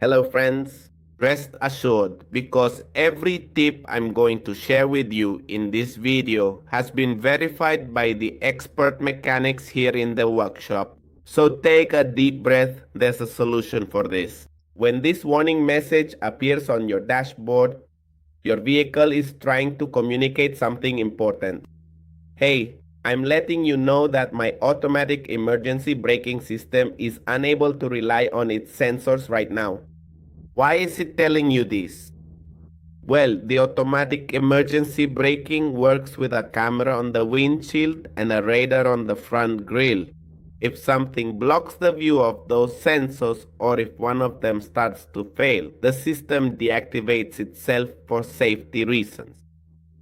Hello friends, rest assured because every tip I'm going to share with you in this video has been verified by the expert mechanics here in the workshop. So take a deep breath, there's a solution for this. When this warning message appears on your dashboard, your vehicle is trying to communicate something important. Hey, I'm letting you know that my automatic emergency braking system is unable to rely on its sensors right now. Why is it telling you this? Well, the automatic emergency braking works with a camera on the windshield and a radar on the front grille. If something blocks the view of those sensors or if one of them starts to fail, the system deactivates itself for safety reasons.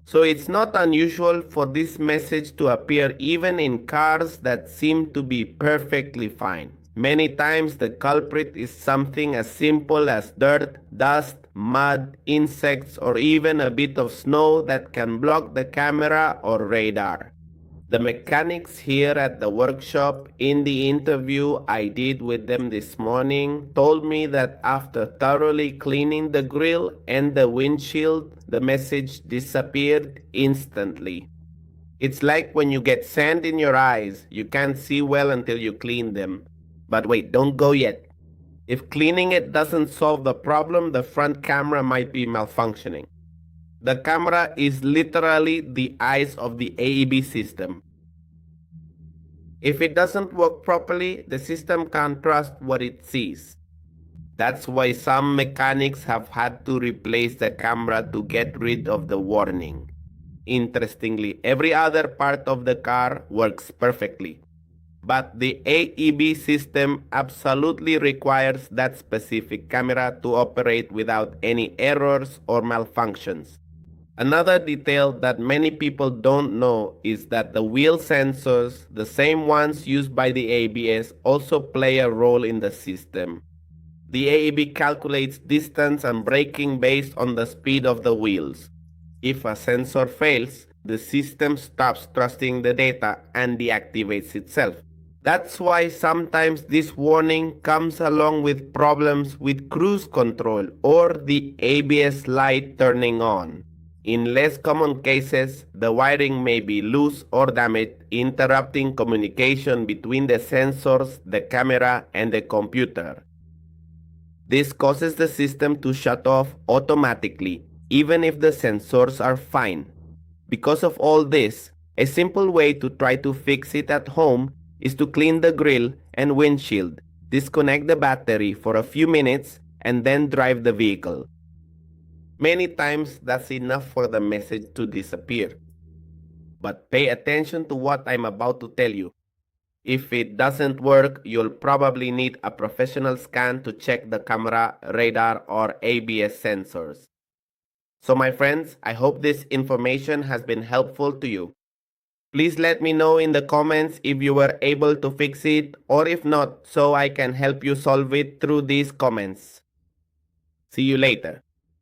So it's not unusual for this message to appear even in cars that seem to be perfectly fine. Many times the culprit is something as simple as dirt, dust, mud, insects, or even a bit of snow that can block the camera or radar. The mechanics here at the workshop, in the interview I did with them this morning, told me that after thoroughly cleaning the grille and the windshield, the message disappeared instantly. It's like when you get sand in your eyes, you can't see well until you clean them. But wait, don't go yet. If cleaning it doesn't solve the problem, the front camera might be malfunctioning. The camera is literally the eyes of the AEB system. If it doesn't work properly, the system can't trust what it sees. That's why some mechanics have had to replace the camera to get rid of the warning. Interestingly, every other part of the car works perfectly. But the AEB system absolutely requires that specific camera to operate without any errors or malfunctions. Another detail that many people don't know is that the wheel sensors, the same ones used by the ABS, also play a role in the system. The AEB calculates distance and braking based on the speed of the wheels. If a sensor fails, the system stops trusting the data and deactivates itself. That's why sometimes this warning comes along with problems with cruise control or the ABS light turning on. In less common cases, the wiring may be loose or damaged, interrupting communication between the sensors, the camera, and the computer. This causes the system to shut off automatically, even if the sensors are fine. Because of all this, a simple way to try to fix it at home is to clean the grille and windshield, disconnect the battery for a few minutes, and then drive the vehicle. Many times that's enough for the message to disappear. But pay attention to what I'm about to tell you. If it doesn't work, you'll probably need a professional scan to check the camera, radar, or ABS sensors. So my friends, I hope this information has been helpful to you. Please let me know in the comments if you were able to fix it or if not, so I can help you solve it through these comments. See you later.